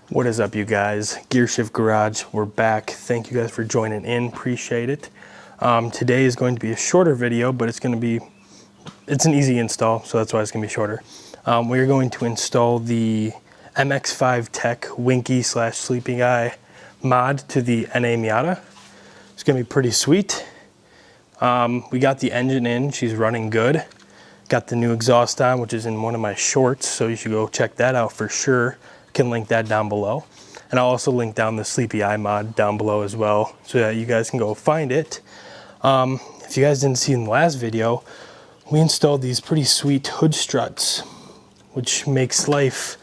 What is up, you guys? Gear Shift Garage, we're back. Thank you guys for joining in, appreciate it. Today is going to be a shorter video, but it's an easy install, so that's why it's gonna be shorter. We're going to install the MX5 Tech Winky / Sleeping Eye mod to the NA Miata. It's gonna be pretty sweet. We got the engine in, she's running good. Got the new exhaust on, which is in one of my shorts, so you should go check that out for sure. Can link that down below. And I'll also link down the Sleepy Eye mod down below as well, so that you guys can go find it. If you guys didn't see in the last video, we installed these pretty sweet hood struts, which makes life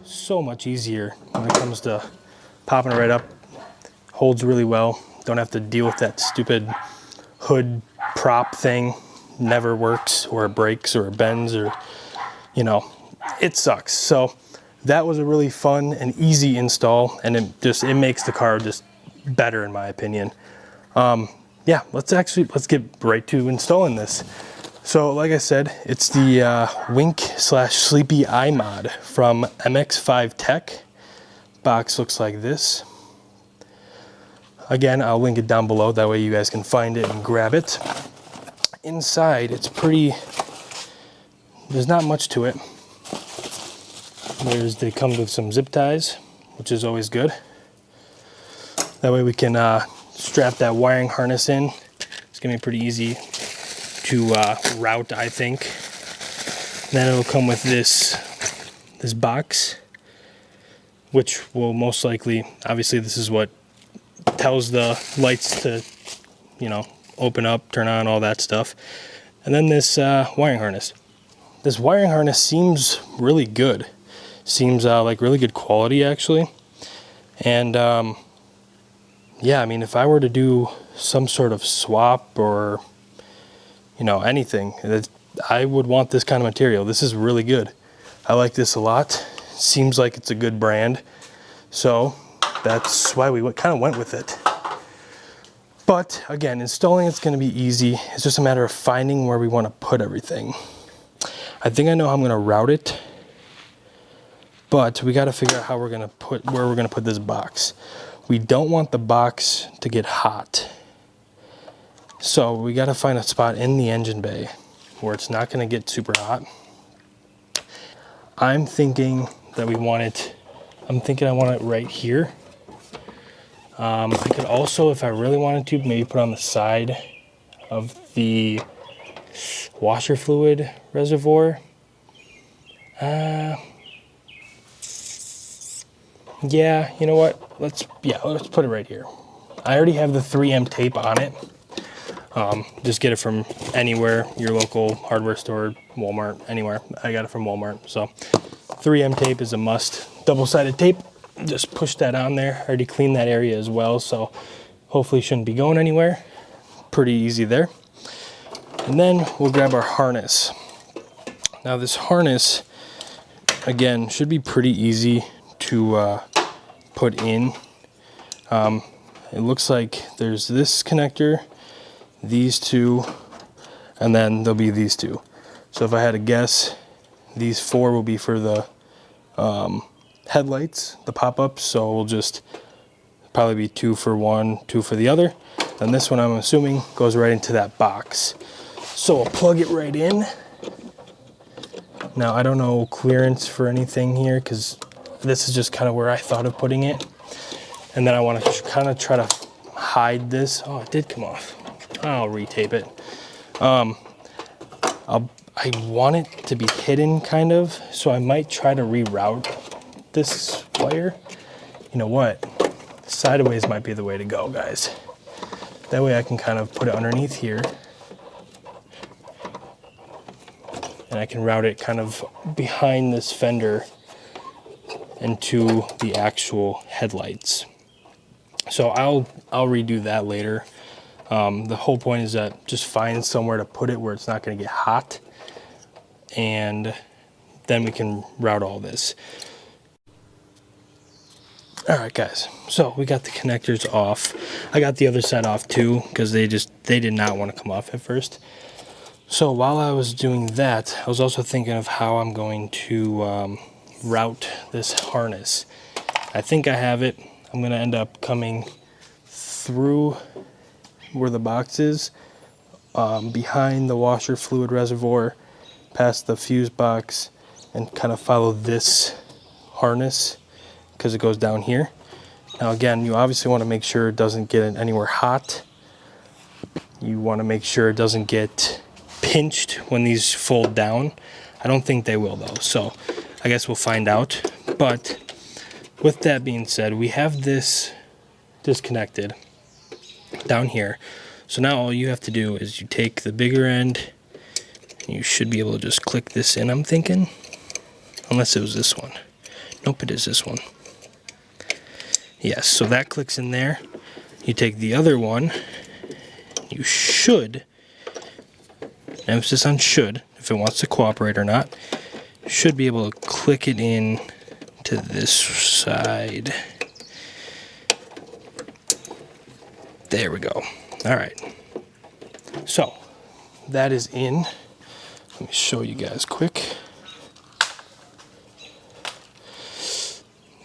so much easier when it comes to popping it right up. Holds really well. Don't have to deal with that stupid hood prop thing. Never works, or it breaks, or it bends, or, you know, it sucks. So that was a really fun and easy install, and it makes the car just better in my opinion. Yeah, let's get right to installing this. So like I said, it's the Wink / Sleepy Eye mod from MX5 Tech. Box looks like this. Again, I'll link it down below, that way you guys can find it and grab it. Inside, there's not much to it. They come with some zip ties, which is always good. That way we can strap that wiring harness in. It's gonna be pretty easy to route, I think. Then it'll come with this box, which will most likely, obviously this is what tells the lights to, you know, open up, turn on, all that stuff. And then this wiring harness. This wiring harness seems really good. Seems like really good quality actually. And yeah, I mean, if I were to do some sort of swap or, you know, anything, I would want this kind of material. This is really good. I like this a lot. Seems like it's a good brand. So that's why we kind of went with it. But again, installing it's going to be easy. It's just a matter of finding where we want to put everything. I think I know how I'm going to route it, but we got to figure out where we're going to put this box. We don't want the box to get hot, so we got to find a spot in the engine bay where it's not going to get super hot. I'm thinking that I want it right here. I could also, if I really wanted to, maybe put on the side of the washer fluid reservoir. Yeah, you know what? Let's put it right here. I already have the 3M tape on it. Just get it from anywhere, your local hardware store, Walmart, anywhere. I got it from Walmart. So 3M tape is a must. Double-sided tape. Just push that on there. I already cleaned that area as well, so hopefully shouldn't be going anywhere. Pretty easy there. And then we'll grab our harness. Now this harness, again, should be pretty easy to put in. It looks like there's this connector, these two, and then there'll be these two. So if I had to guess, these 4 will be for the headlights, the pop-ups, so we'll just probably be 2 for one, 2 for the other. And this one, I'm assuming, goes right into that box. So I'll plug it right in. Now I don't know clearance for anything here, because this is just kind of where I thought of putting it. And then I want to kind of try to hide this. Oh, it did come off. I'll retape it. I want it to be hidden kind of, so I might try to reroute this wire. You know what? Sideways might be the way to go, guys. That way I can kind of put it underneath here. And I can route it kind of behind this fender into the actual headlights. So I'll redo that later. The whole point is that just find somewhere to put it where it's not going to get hot, and then we can route all this. All right, guys, so we got the connectors off. I got the other side off too, because they did not want to come off at first. So while I was doing that, I was also thinking of how I'm going to route this harness. I think I have it. I'm gonna end up coming through where the box is, behind the washer fluid reservoir, past the fuse box, and kind of follow this harness because it goes down here. Now again, you obviously want to make sure it doesn't get anywhere hot. You want to make sure it doesn't get pinched when these fold down. I don't think they will though, so I guess we'll find out. But with that being said, we have this disconnected down here. So now all you have to do is you take the bigger end, and you should be able to just click this in, I'm thinking. Unless it was this one. Nope, it is this one. Yes, so that clicks in there. You take the other one, you should, emphasis on should, if it wants to cooperate or not, should be able to click it in to this side. There we go. All right. So that is in. Let me show you guys quick.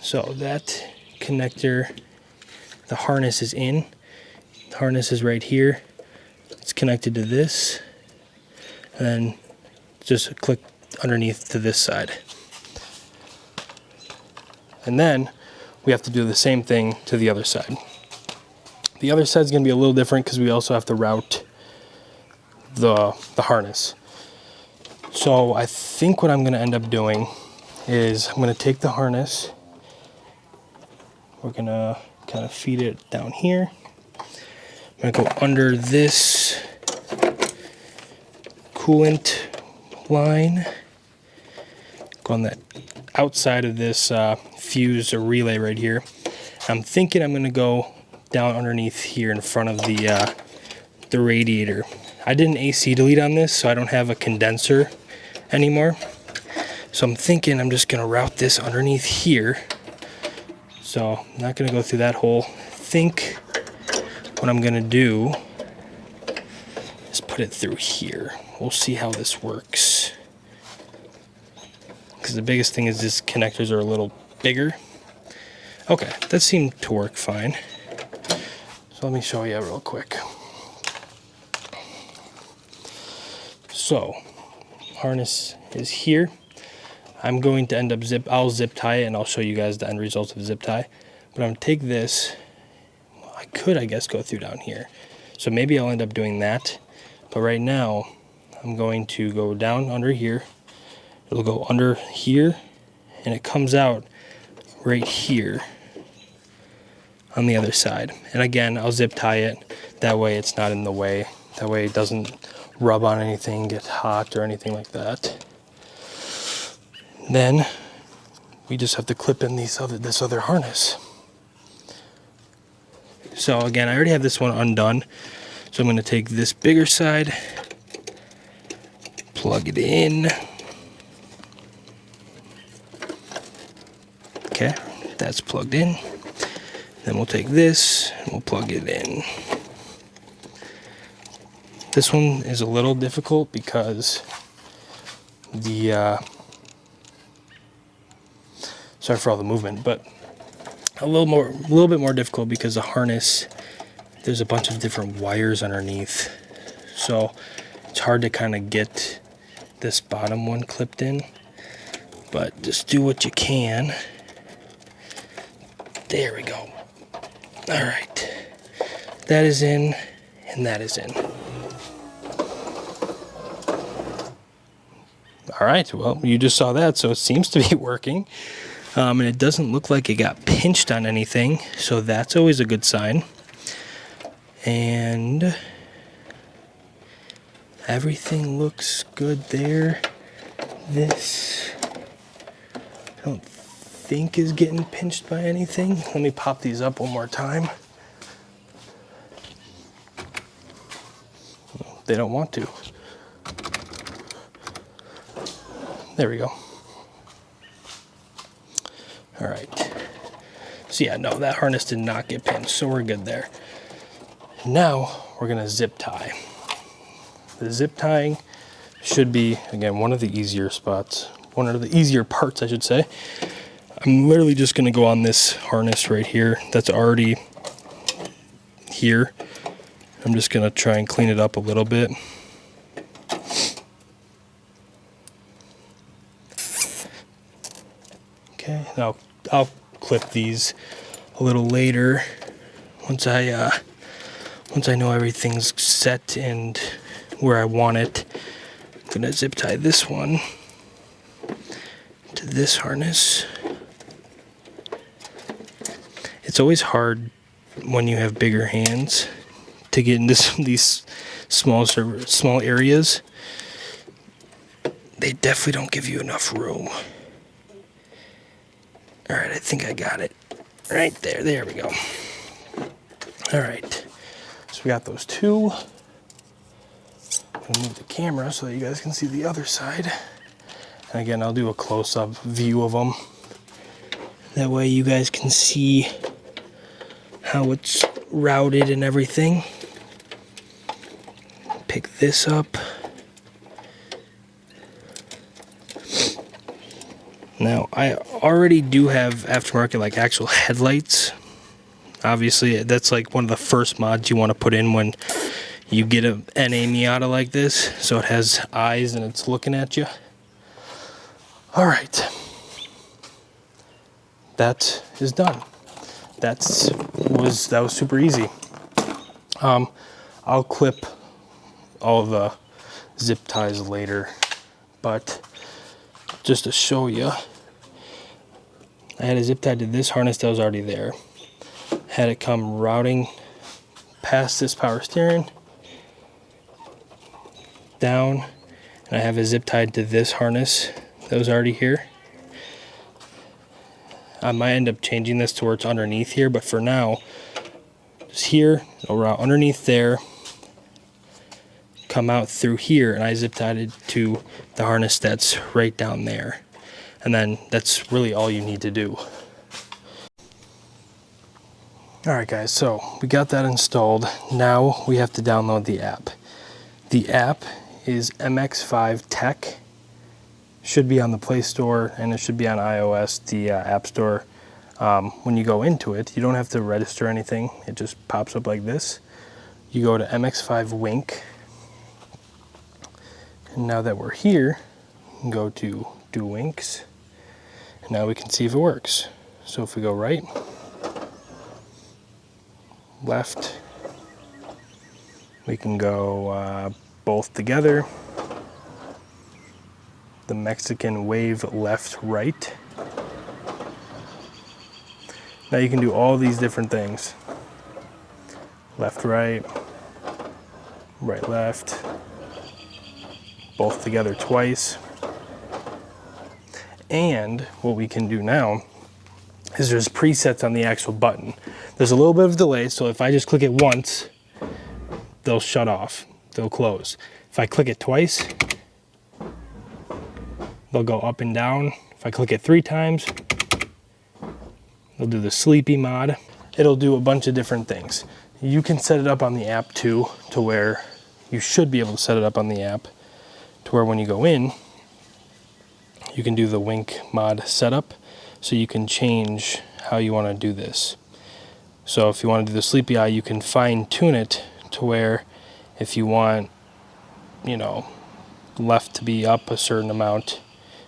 So that connector, the harness is in. The harness is right here. It's connected to this. And then just click underneath to this side. And then we have to do the same thing to the other side. The other side is going to be a little different because we also have to route the harness. So I think what I'm going to end up doing is I'm going to take the harness. We're going to kind of feed it down here. I'm going to go under this coolant line. Go on the outside of this fuse or relay right here. I'm thinking I'm going to go down underneath here in front of the radiator. I did an AC delete on this, so I don't have a condenser anymore. So I'm thinking I'm just going to route this underneath here. So I'm not going to go through that hole. I think what I'm going to do is put it through here. We'll see how this works. Because the biggest thing is these connectors are a little bigger. Okay, that seemed to work fine. So let me show you real quick. So, harness is here. I'm going to end up I'll zip tie it and I'll show you guys the end result of the zip tie. But I'm going to take this, I could I guess go through down here. So maybe I'll end up doing that. But right now, I'm going to go down under here. It'll go under here and it comes out right here on the other side. And again, I'll zip tie it. That way it's not in the way. That way it doesn't rub on anything, get hot or anything like that. Then we just have to clip in this other harness. So again, I already have this one undone. So I'm going to take this bigger side, plug it in. Okay, that's plugged in. Then we'll take this and we'll plug it in. This one is a little difficult because sorry for all the movement, but a little bit more difficult because the harness, there's a bunch of different wires underneath. So it's hard to kind of get this bottom one clipped in, but just do what you can. There we go. All right, that is in and that is in. All right, well, you just saw that, so it seems to be working. And it doesn't look like it got pinched on anything, so that's always a good sign. And everything looks good there. This, I don't think is getting pinched by anything. Let me pop these up one more time. They don't want to. There we go. All right. So yeah, no, that harness did not get pinched, so we're good there. Now we're gonna zip tie. The zip tying should be, again, one of the easier spots, one of the easier parts, I should say. I'm literally just going to go on this harness right here that's already here. I'm just going to try and clean it up a little bit. Okay, now I'll clip these a little later once I know everything's set and where I want it. I'm gonna zip tie this one to this harness. It's always hard when you have bigger hands to get into these small areas. They definitely don't give you enough room. All right, I think I got it right there. There we go. All right, so we got those two. I'm gonna move the camera so that you guys can see the other side. And again, I'll do a close-up view of them. That way you guys can see how it's routed and everything. Pick this up. Now, I already do have aftermarket, like actual headlights. Obviously, that's like one of the first mods you want to put in when you get an NA Miata like this. So it has eyes and it's looking at you. All right. That is done. That was super easy. I'll clip all the zip ties later, but just to show you, I had a zip tie to this harness that was already there. Had it come routing past this power steering, down, and I have a zip tied to this harness that was already here. I might end up changing this to where it's underneath here, but for now, just here, it'll route underneath there, come out through here, and I zip tied it to the harness that's right down there. And then that's really all you need to do. All right, guys, so we got that installed. Now we have to download the app. The app is MX5 Tech. Should be on the Play Store, and it should be on iOS, the App Store. When you go into it, you don't have to register anything. It just pops up like this. You go to MX5 Wink. And now that we're here, we can go to Do Winks. And now we can see if it works. So if we go right, left, we can go both together. The Mexican wave left, right. Now you can do all these different things. Left, right, right, left, both together twice. And what we can do now is there's presets on the actual button. There's a little bit of delay, so if I just click it once, they'll shut off, they'll close. If I click it twice, they'll go up and down. If I click it 3 times, they'll do the sleepy mod. It'll do a bunch of different things. You can set it up on the app too, to where you should be able to set it up on the app to where when you go in, you can do the Wink mod setup, so you can change how you want to do this. So if you want to do the sleepy eye, you can fine tune it to where if you want, you know, left to be up a certain amount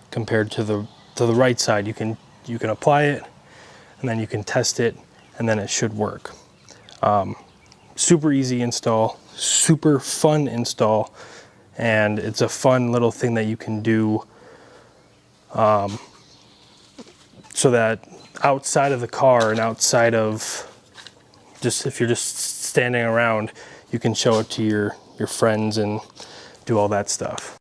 compared to the right side, you can apply it, and then you can test it, and then it should work. Super easy install, super fun install, and it's a fun little thing that you can do so that outside of the car and outside of just, if you're just standing around, you can show it to your friends and do all that stuff.